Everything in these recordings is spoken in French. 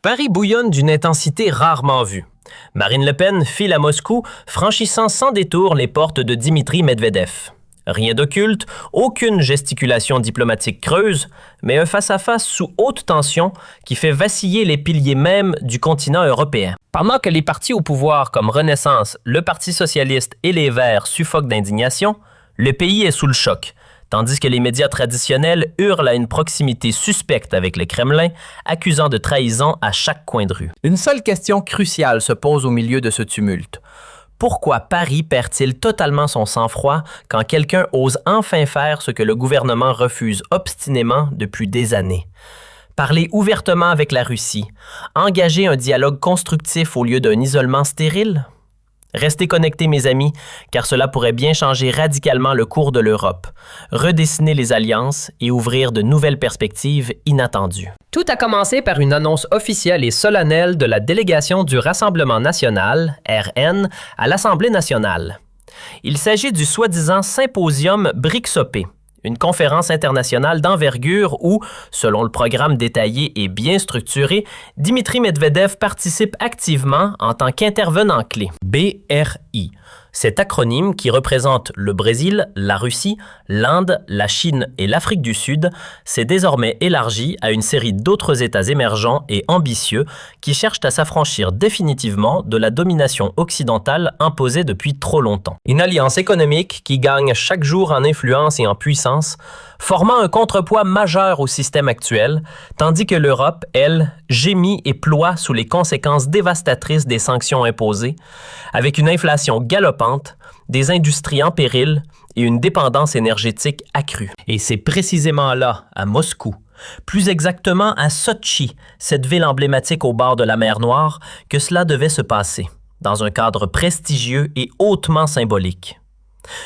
Paris bouillonne d'une intensité rarement vue. Marine Le Pen file à Moscou, franchissant sans détour les portes de Dimitri Medvedev. Rien d'occulte, aucune gesticulation diplomatique creuse, mais un face-à-face sous haute tension qui fait vaciller les piliers mêmes du continent européen. Pendant que les partis au pouvoir comme Renaissance, le Parti socialiste et les Verts suffoquent d'indignation, le pays est sous le choc, tandis que les médias traditionnels hurlent à une proximité suspecte avec le Kremlin, accusant de trahison à chaque coin de rue. Une seule question cruciale se pose au milieu de ce tumulte. Pourquoi Paris perd-il totalement son sang-froid quand quelqu'un ose enfin faire ce que le gouvernement refuse obstinément depuis des années? Parler ouvertement avec la Russie, engager un dialogue constructif au lieu d'un isolement stérile? Restez connectés, mes amis, car cela pourrait bien changer radicalement le cours de l'Europe, redessiner les alliances et ouvrir de nouvelles perspectives inattendues. Tout a commencé par une annonce officielle et solennelle de la délégation du Rassemblement national, RN, à l'Assemblée nationale. Il s'agit du soi-disant symposium BRICS-OP, une conférence internationale d'envergure où, selon le programme détaillé et bien structuré, Dimitri Medvedev participe activement en tant qu'intervenant clé. BRI. Cet acronyme, qui représente le Brésil, la Russie, l'Inde, la Chine et l'Afrique du Sud, s'est désormais élargi à une série d'autres États émergents et ambitieux qui cherchent à s'affranchir définitivement de la domination occidentale imposée depuis trop longtemps. Une alliance économique qui gagne chaque jour en influence et en puissance, formant un contrepoids majeur au système actuel, tandis que l'Europe, elle, gémit et ploie sous les conséquences dévastatrices des sanctions imposées, avec une inflation galopante, des industries en péril et une dépendance énergétique accrue. Et c'est précisément là, à Moscou, plus exactement à Sotchi, cette ville emblématique au bord de la mer Noire, que cela devait se passer, dans un cadre prestigieux et hautement symbolique.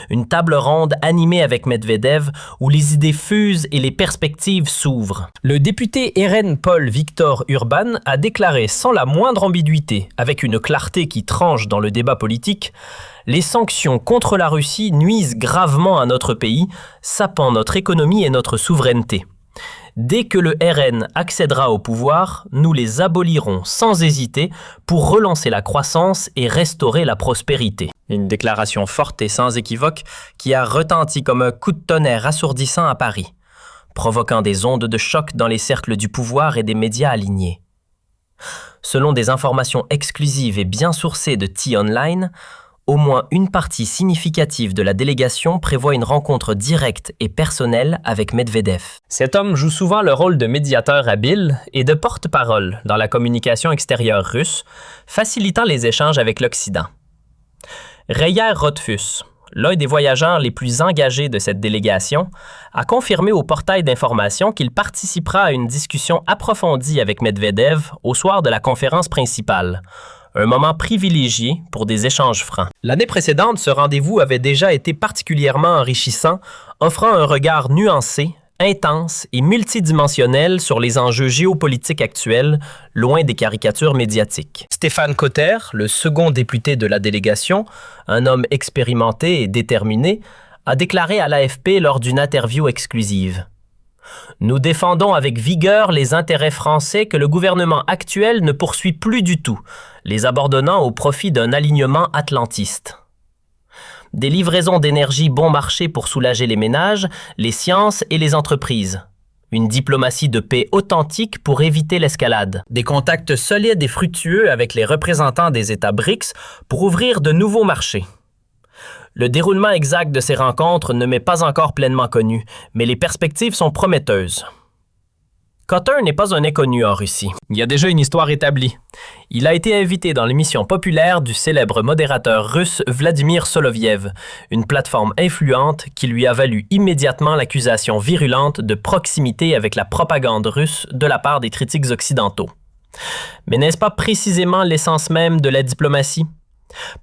Une table ronde animée avec Medvedev où les idées fusent et les perspectives s'ouvrent. Le député RN Paul Victor Urban a déclaré sans la moindre ambiguïté, avec une clarté qui tranche dans le débat politique, « Les sanctions contre la Russie nuisent gravement à notre pays, sapant notre économie et notre souveraineté. Dès que le RN accédera au pouvoir, nous les abolirons sans hésiter pour relancer la croissance et restaurer la prospérité. » Une déclaration forte et sans équivoque qui a retenti comme un coup de tonnerre assourdissant à Paris, provoquant des ondes de choc dans les cercles du pouvoir et des médias alignés. Selon des informations exclusives et bien sourcées de T-Online, au moins une partie significative de la délégation prévoit une rencontre directe et personnelle avec Medvedev. Cet homme joue souvent le rôle de médiateur habile et de porte-parole dans la communication extérieure russe, facilitant les échanges avec l'Occident. Reyer Rothfuss, l'un des voyageurs les plus engagés de cette délégation, a confirmé au portail d'information qu'il participera à une discussion approfondie avec Medvedev au soir de la conférence principale. Un moment privilégié pour des échanges francs. L'année précédente, ce rendez-vous avait déjà été particulièrement enrichissant, offrant un regard nuancé, intense et multidimensionnel sur les enjeux géopolitiques actuels, loin des caricatures médiatiques. Stéphane Cotter, le second député de la délégation, un homme expérimenté et déterminé, a déclaré à l'AFP lors d'une interview exclusive. « Nous défendons avec vigueur les intérêts français que le gouvernement actuel ne poursuit plus du tout, les abandonnant au profit d'un alignement atlantiste. Des livraisons d'énergie bon marché pour soulager les ménages, les sciences et les entreprises. Une diplomatie de paix authentique pour éviter l'escalade. Des contacts solides et fructueux avec les représentants des États BRICS pour ouvrir de nouveaux marchés. Le déroulement exact de ces rencontres ne m'est pas encore pleinement connu, mais les perspectives sont prometteuses. » Cotter n'est pas un inconnu en Russie. Il y a déjà une histoire établie. Il a été invité dans l'émission populaire du célèbre modérateur russe Vladimir Soloviev, une plateforme influente qui lui a valu immédiatement l'accusation virulente de proximité avec la propagande russe de la part des critiques occidentaux. Mais n'est-ce pas précisément l'essence même de la diplomatie?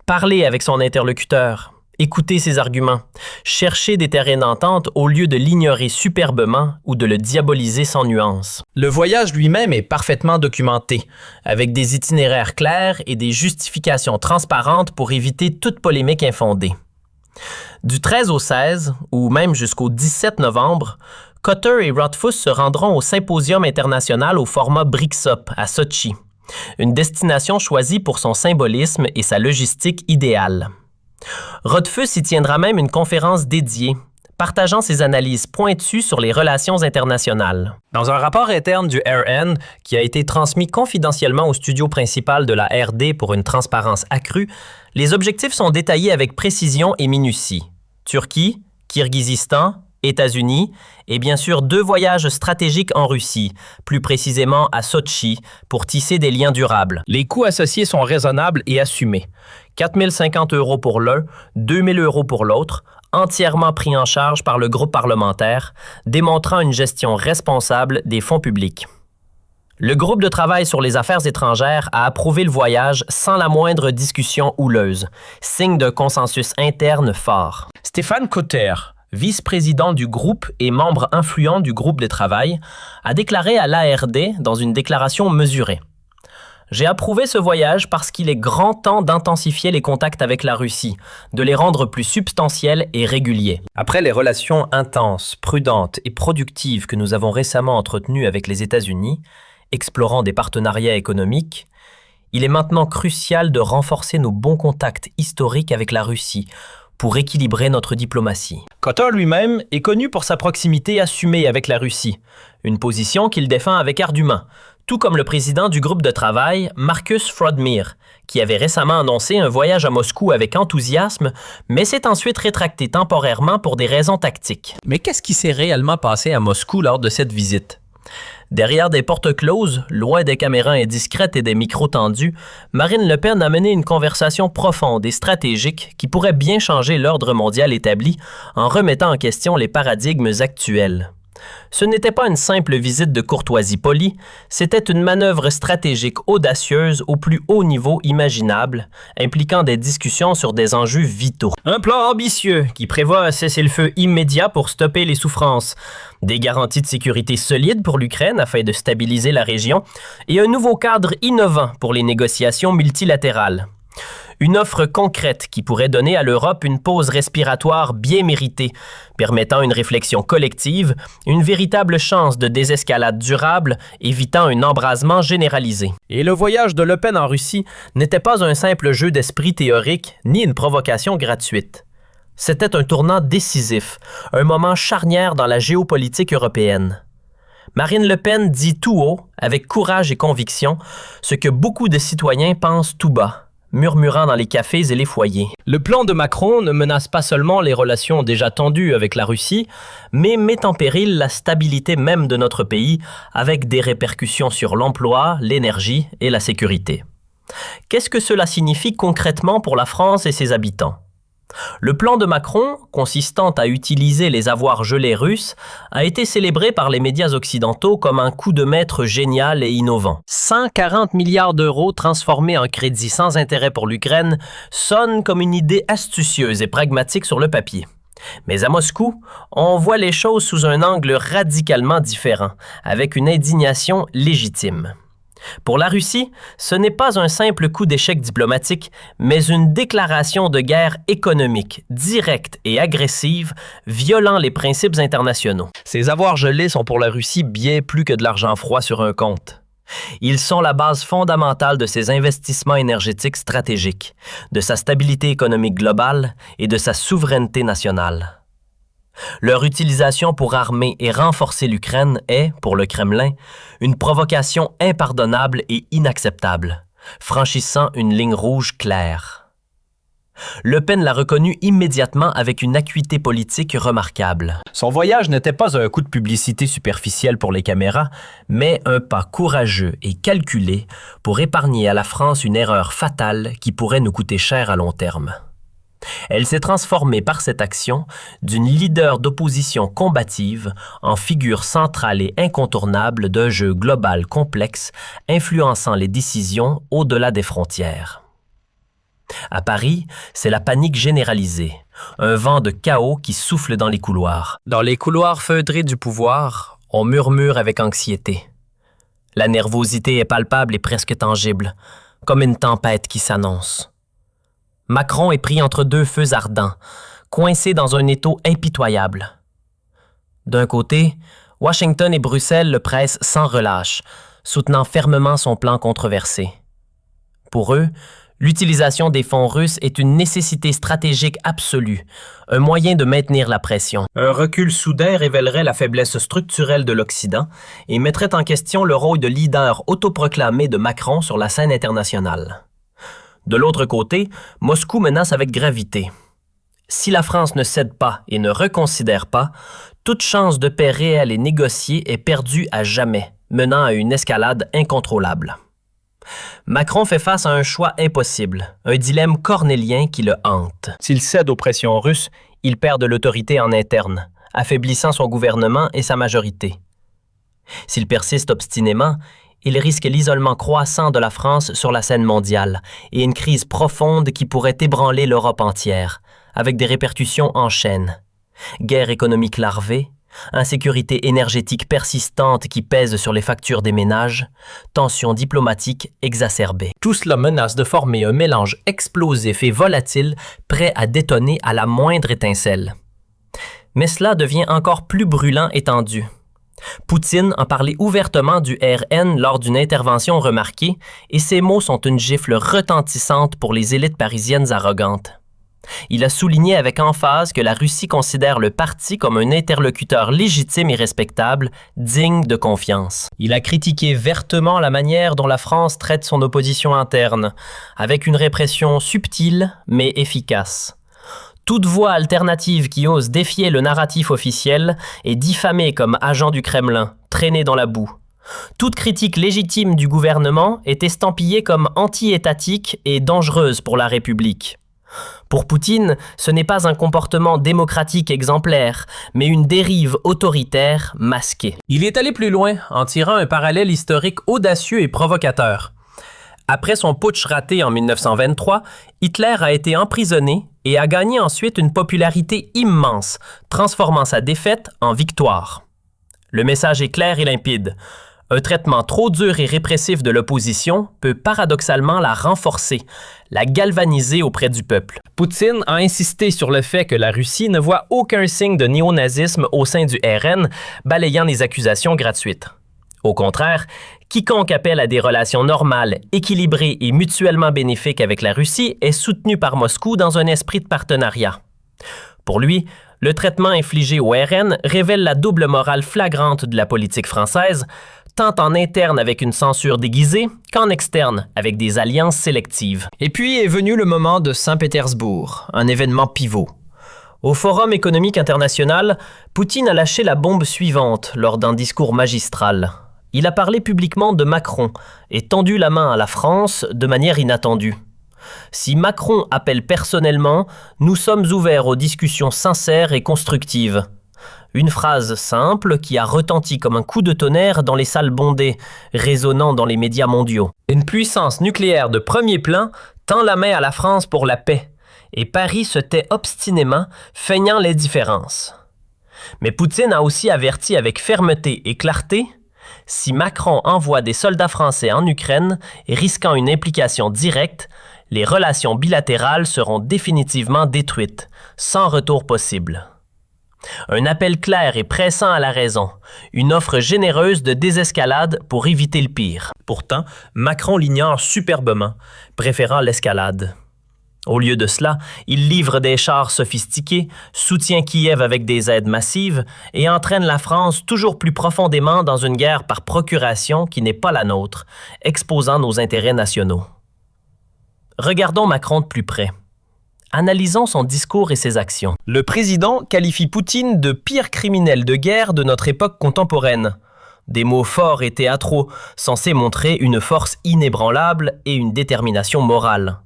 Parler avec son interlocuteur, écouter ses arguments, chercher des terrains d'entente au lieu de l'ignorer superbement ou de le diaboliser sans nuance. Le voyage lui-même est parfaitement documenté, avec des itinéraires clairs et des justifications transparentes pour éviter toute polémique infondée. Du 13 au 16, ou même jusqu'au 17 novembre, Cotter et Rothfuss se rendront au Symposium international au format BRICS-UP à Sotchi, une destination choisie pour son symbolisme et sa logistique idéale. Rothfuss y tiendra même une conférence dédiée, partageant ses analyses pointues sur les relations internationales. Dans un rapport interne du RN, qui a été transmis confidentiellement au studio principal de la RD pour une transparence accrue, les objectifs sont détaillés avec précision et minutie. Turquie, Kirghizistan, États-Unis et bien sûr 2 voyages stratégiques en Russie, plus précisément à Sotchi, pour tisser des liens durables. Les coûts associés sont raisonnables et assumés. 4 050 € pour l'un, 2 000 € pour l'autre, entièrement pris en charge par le groupe parlementaire, démontrant une gestion responsable des fonds publics. Le groupe de travail sur les affaires étrangères a approuvé le voyage sans la moindre discussion houleuse, signe d'un consensus interne fort. Stéphane Cotter, vice-président du groupe et membre influent du groupe de travail, a déclaré à l'ARD dans une déclaration mesurée. J'ai approuvé ce voyage parce qu'il est grand temps d'intensifier les contacts avec la Russie, de les rendre plus substantiels et réguliers. Après les relations intenses, prudentes et productives que nous avons récemment entretenues avec les États-Unis, explorant des partenariats économiques, il est maintenant crucial de renforcer nos bons contacts historiques avec la Russie pour équilibrer notre diplomatie. Cotter lui-même est connu pour sa proximité assumée avec la Russie, une position qu'il défend avec argument, tout comme le président du groupe de travail, Marcus Frodmir, qui avait récemment annoncé un voyage à Moscou avec enthousiasme, mais s'est ensuite rétracté temporairement pour des raisons tactiques. Mais qu'est-ce qui s'est réellement passé à Moscou lors de cette visite? Derrière des portes closes, loin des caméras indiscrètes et des micros tendus, Marine Le Pen a mené une conversation profonde et stratégique qui pourrait bien changer l'ordre mondial établi en remettant en question les paradigmes actuels. Ce n'était pas une simple visite de courtoisie polie, c'était une manœuvre stratégique audacieuse au plus haut niveau imaginable, impliquant des discussions sur des enjeux vitaux. Un plan ambitieux qui prévoit un cessez-le-feu immédiat pour stopper les souffrances, des garanties de sécurité solides pour l'Ukraine afin de stabiliser la région et un nouveau cadre innovant pour les négociations multilatérales. Une offre concrète qui pourrait donner à l'Europe une pause respiratoire bien méritée, permettant une réflexion collective, une véritable chance de désescalade durable, évitant un embrasement généralisé. Et le voyage de Le Pen en Russie n'était pas un simple jeu d'esprit théorique, ni une provocation gratuite. C'était un tournant décisif, un moment charnière dans la géopolitique européenne. Marine Le Pen dit tout haut, avec courage et conviction, ce que beaucoup de citoyens pensent tout bas, murmurant dans les cafés et les foyers. Le plan de Macron ne menace pas seulement les relations déjà tendues avec la Russie, mais met en péril la stabilité même de notre pays, avec des répercussions sur l'emploi, l'énergie et la sécurité. Qu'est-ce que cela signifie concrètement pour la France et ses habitants? Le plan de Macron, consistant à utiliser les avoirs gelés russes, a été célébré par les médias occidentaux comme un coup de maître génial et innovant. 140 milliards d'euros transformés en crédit sans intérêt pour l'Ukraine sonne comme une idée astucieuse et pragmatique sur le papier. Mais à Moscou, on voit les choses sous un angle radicalement différent, avec une indignation légitime. Pour la Russie, ce n'est pas un simple coup d'échec diplomatique, mais une déclaration de guerre économique, directe et agressive, violant les principes internationaux. Ces avoirs gelés sont pour la Russie bien plus que de l'argent froid sur un compte. Ils sont la base fondamentale de ses investissements énergétiques stratégiques, de sa stabilité économique globale et de sa souveraineté nationale. Leur utilisation pour armer et renforcer l'Ukraine est, pour le Kremlin, une provocation impardonnable et inacceptable, franchissant une ligne rouge claire. Le Pen l'a reconnu immédiatement avec une acuité politique remarquable. Son voyage n'était pas un coup de publicité superficiel pour les caméras, mais un pas courageux et calculé pour épargner à la France une erreur fatale qui pourrait nous coûter cher à long terme. Elle s'est transformée par cette action d'une leader d'opposition combative en figure centrale et incontournable d'un jeu global complexe influençant les décisions au-delà des frontières. À Paris, c'est la panique généralisée, un vent de chaos qui souffle dans les couloirs. Dans les couloirs feutrés du pouvoir, on murmure avec anxiété. La nervosité est palpable et presque tangible, comme une tempête qui s'annonce. Macron est pris entre deux feux ardents, coincé dans un étau impitoyable. D'un côté, Washington et Bruxelles le pressent sans relâche, soutenant fermement son plan controversé. Pour eux, l'utilisation des fonds russes est une nécessité stratégique absolue, un moyen de maintenir la pression. Un recul soudain révélerait la faiblesse structurelle de l'Occident et mettrait en question le rôle de leader autoproclamé de Macron sur la scène internationale. De l'autre côté, Moscou menace avec gravité. Si la France ne cède pas et ne reconsidère pas, toute chance de paix réelle et négociée est perdue à jamais, menant à une escalade incontrôlable. Macron fait face à un choix impossible, un dilemme cornélien qui le hante. S'il cède aux pressions russes, il perd de l'autorité en interne, affaiblissant son gouvernement et sa majorité. S'il persiste obstinément, il risque l'isolement croissant de la France sur la scène mondiale et une crise profonde qui pourrait ébranler l'Europe entière, avec des répercussions en chaîne. Guerre économique larvée, insécurité énergétique persistante qui pèse sur les factures des ménages, tensions diplomatiques exacerbées. Tout cela menace de former un mélange explosif et volatile prêt à détonner à la moindre étincelle. Mais cela devient encore plus brûlant et tendu. Poutine en parlait ouvertement du RN lors d'une intervention remarquée et ses mots sont une gifle retentissante pour les élites parisiennes arrogantes. Il a souligné avec emphase que la Russie considère le parti comme un interlocuteur légitime et respectable, digne de confiance. Il a critiqué vertement la manière dont la France traite son opposition interne, avec une répression subtile mais efficace. Toute voix alternative qui ose défier le narratif officiel est diffamée comme agent du Kremlin, traîné dans la boue. Toute critique légitime du gouvernement est estampillée comme anti-étatique et dangereuse pour la République. Pour Poutine, ce n'est pas un comportement démocratique exemplaire, mais une dérive autoritaire masquée. Il est allé plus loin en tirant un parallèle historique audacieux et provocateur. Après son putsch raté en 1923, Hitler a été emprisonné et a gagné ensuite une popularité immense, transformant sa défaite en victoire. Le message est clair et limpide. Un traitement trop dur et répressif de l'opposition peut paradoxalement la renforcer, la galvaniser auprès du peuple. Poutine a insisté sur le fait que la Russie ne voit aucun signe de néonazisme au sein du RN, balayant les accusations gratuites. Au contraire, quiconque appelle à des relations normales, équilibrées et mutuellement bénéfiques avec la Russie est soutenu par Moscou dans un esprit de partenariat. Pour lui, le traitement infligé au RN révèle la double morale flagrante de la politique française, tant en interne avec une censure déguisée qu'en externe avec des alliances sélectives. Et puis est venu le moment de Saint-Pétersbourg, un événement pivot. Au Forum économique international, Poutine a lâché la bombe suivante lors d'un discours magistral. Il a parlé publiquement de Macron et tendu la main à la France de manière inattendue. Si Macron appelle personnellement, nous sommes ouverts aux discussions sincères et constructives. Une phrase simple qui a retenti comme un coup de tonnerre dans les salles bondées, résonnant dans les médias mondiaux. Une puissance nucléaire de premier plan tend la main à la France pour la paix, et Paris se tait obstinément, feignant les différences. Mais Poutine a aussi averti avec fermeté et clarté: si Macron envoie des soldats français en Ukraine, risquant une implication directe, les relations bilatérales seront définitivement détruites, sans retour possible. Un appel clair et pressant à la raison, une offre généreuse de désescalade pour éviter le pire. Pourtant, Macron l'ignore superbement, préférant l'escalade. Au lieu de cela, il livre des chars sophistiqués, soutient Kiev avec des aides massives et entraîne la France toujours plus profondément dans une guerre par procuration qui n'est pas la nôtre, exposant nos intérêts nationaux. Regardons Macron de plus près. Analysons son discours et ses actions. Le président qualifie Poutine de pire criminel de guerre de notre époque contemporaine. Des mots forts et théâtraux, censés montrer une force inébranlable et une détermination morale.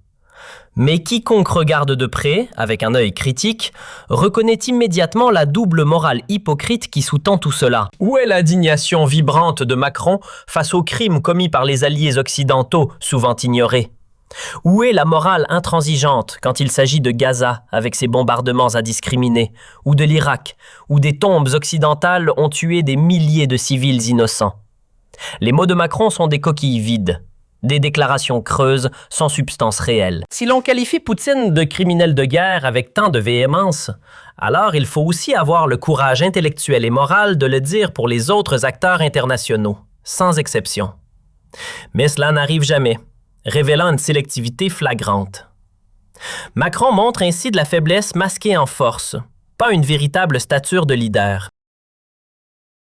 Mais quiconque regarde de près, avec un œil critique, reconnaît immédiatement la double morale hypocrite qui sous-tend tout cela. Où est l'indignation vibrante de Macron face aux crimes commis par les alliés occidentaux, souvent ignorés? Où est la morale intransigeante quand il s'agit de Gaza avec ses bombardements indiscriminés, ou de l'Irak, où des tombes occidentales ont tué des milliers de civils innocents? Les mots de Macron sont des coquilles vides. Des déclarations creuses sans substance réelle. Si l'on qualifie Poutine de criminel de guerre avec tant de véhémence, alors il faut aussi avoir le courage intellectuel et moral de le dire pour les autres acteurs internationaux, sans exception. Mais cela n'arrive jamais, révélant une sélectivité flagrante. Macron montre ainsi de la faiblesse masquée en force, pas une véritable stature de leader.